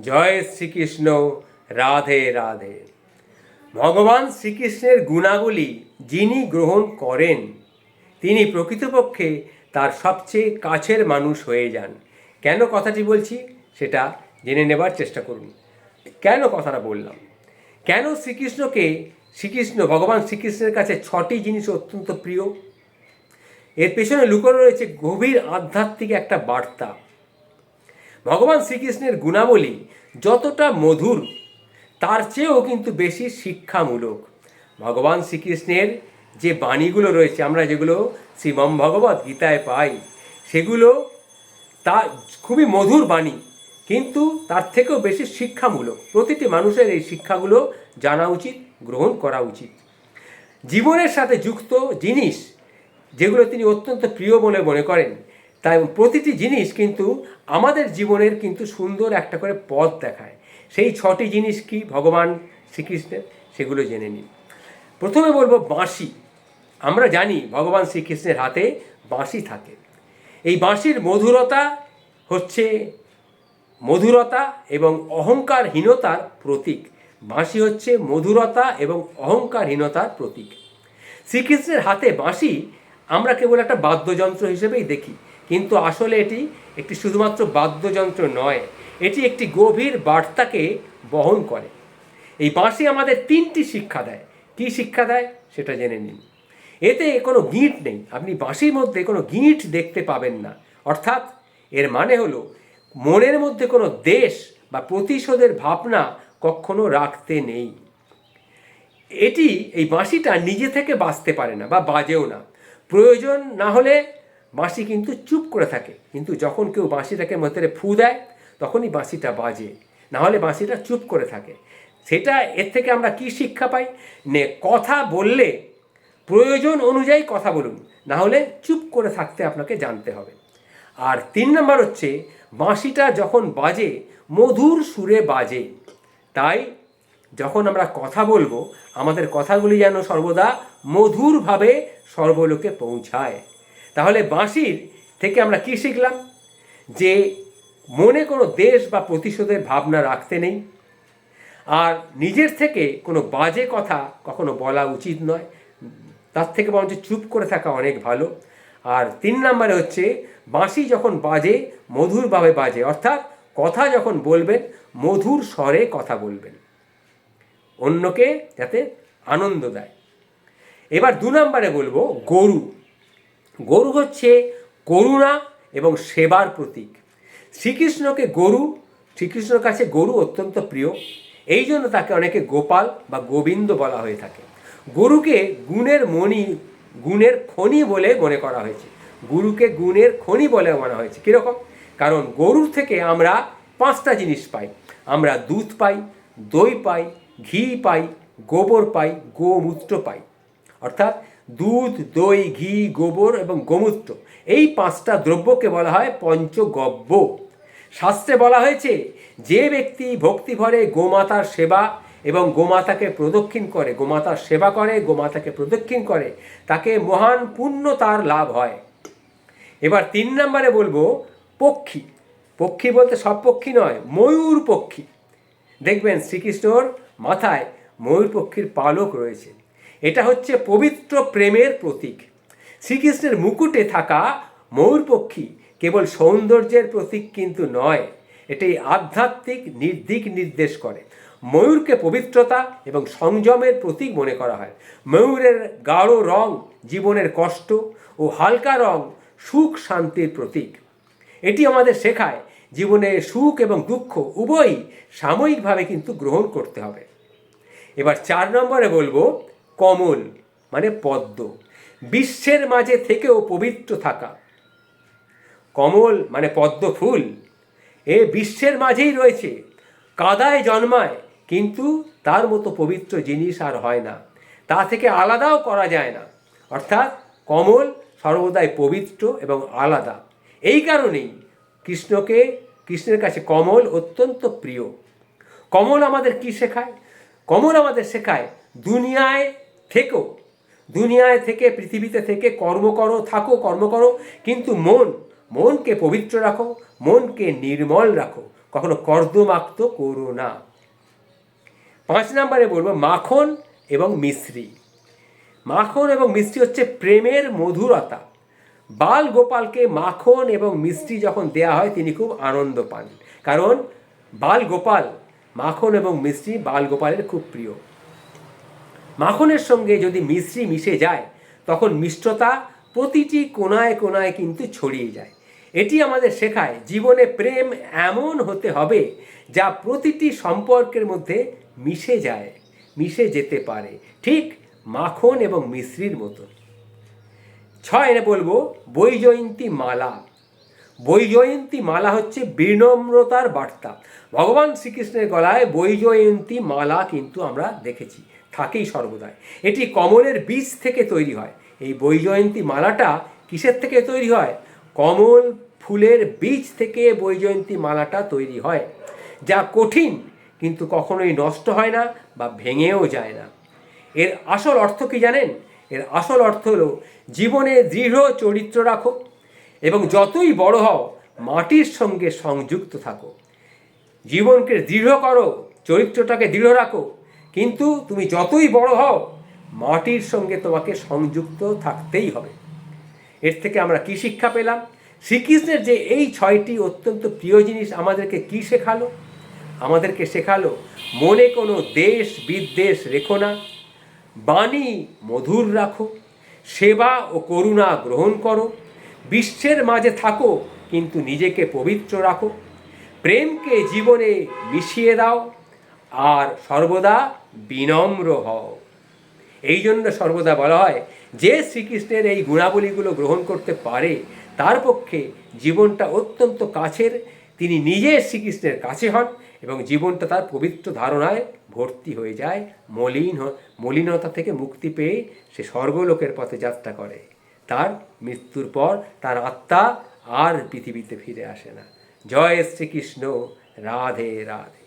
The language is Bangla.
জয় শ্রীকৃষ্ণ। রাধে রাধে। ভগবান শ্রীকৃষ্ণের গুণাবলী যিনি গ্রহণ করেন তিনি প্রকৃতপক্ষে তার সবচেয়ে কাছের মানুষ হয়ে যান। কেন কথাটি বলছি সেটা জেনে নেবার চেষ্টা করুন। কেন কথাটা বললাম, কেন ভগবান শ্রীকৃষ্ণের কাছে 6টি জিনিস অত্যন্ত প্রিয়? এর পেছনে লুকোনো রয়েছে গভীর আধ্যাত্মিক একটা বার্তা। ভগবান শ্রীকৃষ্ণের গুণাবলী যতটা মধুর তার চেয়েও কিন্তু বেশি শিক্ষামূলক। ভগবান শ্রীকৃষ্ণের যে বাণীগুলো রয়েছে, আমরা যেগুলো শ্রীমদ্ ভগবদ্ গীতায় পাই, সেগুলো তা খুবই মধুর বাণী, কিন্তু তার থেকেও বেশি শিক্ষামূলক। প্রতিটি মানুষের এই শিক্ষাগুলো জানা উচিত, গ্রহণ করা উচিত। জীবনের সাথে যুক্ত জিনিস যেগুলো তিনি অত্যন্ত প্রিয় বলে মনে করেন, তাই প্রতিটি জিনিস কিন্তু আমাদের জীবনের কিন্তু সুন্দর একটা করে পথ দেখায়। সেই 6টি জিনিস কি ভগবান শ্রীকৃষ্ণের, সেগুলো জেনে নিন। প্রথমে বলবো বাঁশি। আমরা জানি ভগবান শ্রীকৃষ্ণের হাতে বাঁশি থাকে। এই বাঁশির মধুরতা হচ্ছে মধুরতা এবং অহংকারহীনতার প্রতীক। বাঁশি হচ্ছে মধুরতা এবং অহংকারহীনতার প্রতীক। শ্রীকৃষ্ণের হাতে বাঁশি আমরা কেবল একটা বাদ্যযন্ত্র হিসেবেই দেখি, কিন্তু আসলে এটি একটি শুধুমাত্র বাদ্যযন্ত্র নয়, এটি একটি গভীর বার্তাকে বহন করে। এই বাঁশি আমাদের 3টি শিক্ষা দেয়। কী শিক্ষা দেয় সেটা জেনে নিন। এতে কোনো গিঁট নেই, আপনি বাঁশির মধ্যে কোনো গিঁট দেখতে পাবেন না। অর্থাৎ এর মানে হলো মনের মধ্যে কোনো দ্বেষ বা প্রতিশোধের ভাবনা কখনো রাখতে নেই। এই বাঁশিটা নিজে থেকে বাজতে পারে না বা বাজেও না। প্রয়োজন না হলে বাঁশি কিন্তু চুপ করে থাকে, কিন্তু যখন কেউ বাঁশিটাকে মধ্যে ফু দেয় তখনই বাঁশিটা বাজে, না হলে বাঁশিটা চুপ করে থাকে। সেটা এর থেকে আমরা কি শিক্ষা পাই? কথা বললে প্রয়োজন অনুযায়ী কথা বলুন, না হলে চুপ করে থাকতে আপনাকে জানতে হবে। আর 3 নম্বর হচ্ছে বাঁশিটা যখন বাজে মধুর সুরে বাজে। তাই যখন আমরা কথা বলবো আমাদের কথাগুলি যেন সর্বদা মধুরভাবে সর্বলোকে পৌঁছায়। তাহলে বাঁশির থেকে আমরা কি শিখলাম? যে মনে কোনো দ্বেষ বা প্রতিশোধের ভাবনা রাখতে নেই, আর নিজের থেকে কোনো বাজে কথা কখনো বলা উচিত নয়, তার থেকে বরঞ্চ চুপ করে থাকা অনেক ভালো। আর 3 নম্বরে হচ্ছে বাঁশি যখন বাজে মধুরভাবে বাজে, অর্থাৎ কথা যখন বলবেন মধুর স্বরে কথা বলবেন, অন্যকে যাতে আনন্দ দেয়। এবার 2 নম্বরে বলবো গরু। গরু হচ্ছে করুণা এবং সেবার প্রতীক। শ্রীকৃষ্ণর কাছে গরু অত্যন্ত প্রিয়, এই জন্য তাকে অনেকে গোপাল বা গোবিন্দ বলা হয়ে থাকে। গরুকে গুণের খনি বলে মনে করা হয়েছে। গুরুকে গুণের খনি বলে মনে হয়েছে। কীরকম? কারণ গরুর থেকে আমরা 5টা জিনিস পাই। আমরা দুধ পাই, দই পাই, ঘি পাই, গোবর পাই, গোমূত্র পাই। অর্থাৎ দুধ, দই, ঘি, গোবর এবং গোমূত্র, এই 5টা দ্রব্যকে বলা হয় পঞ্চগব্য। শাস্ত্রে বলা হয়েছে যে ব্যক্তি ভক্তিভরে গোমাতার সেবা এবং গোমাতাকে প্রদক্ষিণ করে, গোমাতার সেবা করে, গোমাতাকে প্রদক্ষিণ করে, তাকে মহান পুণ্য তার লাভ হয়। এবার 3 নম্বরে বলবো পক্ষী। পক্ষী বলতে সব পক্ষী নয়, ময়ূর পক্ষী। দেখবেন শ্রীকৃষ্ণর মাথায় ময়ূর পক্ষীর পালক রয়েছে। এটা হচ্ছে পবিত্র প্রেমের প্রতীক। শ্রীকৃষ্ণের মুকুটে থাকা ময়ূর পক্ষী কেবল সৌন্দর্যের প্রতীক কিন্তু নয়, এটি আধ্যাত্মিক দিক নির্দেশ করে। ময়ূরকে পবিত্রতা এবং সংযমের প্রতীক মনে করা হয়। ময়ূরের গাঢ় রং জীবনের কষ্ট ও হালকা রং সুখ শান্তির প্রতীক। এটি আমাদের শেখায় জীবনে সুখ এবং দুঃখ উভয়ই সাময়িকভাবে কিন্তু গ্রহণ করতে হবে। এবার 4 নম্বরে বলবো কমল, মানে পদ্ম। বিশ্বের মাঝে থেকেও পবিত্র থাকা। কমল মানে পদ্ম ফুল, বিশ্বের মাঝেই রয়েছে, কাদায় জন্মায়, কিন্তু তার মতো পবিত্র জিনিস আর হয় না, তা থেকে আলাদাও করা যায় না। অর্থাৎ কমল সর্বদাই পবিত্র এবং আলাদা। এই কারণেই কৃষ্ণের কাছে কমল অত্যন্ত প্রিয়। কমল আমাদের কি শেখায়? কমল আমাদের শেখায় দুনিয়ায় থেকে পৃথিবীতে থেকে কর্ম করো, কিন্তু মনকে পবিত্র রাখো, মনকে নির্মল রাখো, কখনো কর্দমাক্ত করো না। 5 নম্বরে বলবো মাখন এবং মিশ্রি। মাখন এবং মিষ্টি হচ্ছে প্রেমের মধুরতা। বাল গোপালকে মাখন এবং মিষ্টি যখন দেয়া হয় তিনি খুব আনন্দ পান, কারণ বাল গোপাল মাখন এবং মিষ্টি বাল গোপালের খুব প্রিয়। মাখনের সঙ্গে যদি মিশ্রি মিশে যায় তখন মিষ্টতা প্রতিটি কোণায় কোণায় কিন্তু ছড়িয়ে যায়। এটি আমাদের শেখায় জীবনে প্রেম এমন হতে হবে যা প্রতিটি সম্পর্কের মধ্যে মিশে যেতে পারে, ঠিক মাখন এবং মিশ্রির মতো। 6 বলবো বৈজয়ন্তী মালা। বৈজয়ন্তী মালা হচ্ছে বিনম্রতার বার্তা। ভগবান শ্রীকৃষ্ণের গলায় বৈজয়ন্তী মালা কিন্তু আমরা দেখেছি, থাকেই সর্বদাই। এটি কমলের বীজ থেকে তৈরি হয়। এই বৈজয়ন্তী মালাটা কিসের থেকে তৈরি হয়? কমল ফুলের বীজ থেকে বৈজয়ন্তী মালাটা তৈরি হয়, যা কঠিন কিন্তু কখনোই নষ্ট হয় না বা ভেঙেও যায় না। এর আসল অর্থ কি জানেন? এর আসল অর্থ হলো জীবনে দৃঢ় চরিত্র রাখো এবং যতই বড় হও মাটির সঙ্গে সংযুক্ত থাকো। জীবনকে দৃঢ় করো, চরিত্রটাকে দৃঢ় রাখো, কিন্তু তুমি যতই বড় হও মাটির সঙ্গে তোমাকে সংযুক্ত থাকতেই হবে। এর থেকে আমরা কি শিক্ষা পেলাম? শ্রীকৃষ্ণের যে এই 6টি অত্যন্ত প্রিয় জিনিস আমাদেরকে কি শেখালো? আমাদেরকে শেখালো মনে কোনো দেশ বিদ্বেষ রেখো না, বাণী মধুর রাখো, সেবা ও করুণা গ্রহণ করো, বিশ্বের মাঝে থাকো কিন্তু নিজেকে পবিত্র রাখো, প্রেমকে জীবনে মিশিয়ে দাও আর সর্বদা বিনম্র হও। এই জন্য সর্বদা বলা হয় যে শ্রীকৃষ্ণের এই গুণাবলীগুলো গ্রহণ করতে পারে তার পক্ষে জীবনটা অত্যন্ত কাছের। তিনি নিজে শ্রীকৃষ্ণের কাছে হন এবং জীবনটা তার পবিত্র ধারণায় ভর্তি হয়ে যায়। মলিনতা থেকে মুক্তি পেয়ে সে স্বর্গলোকের পথে যাত্রা করে। তার মৃত্যুর পর তার আত্মা আর পৃথিবীতে ফিরে আসে না। জয় শ্রীকৃষ্ণ, রাধে রাধে।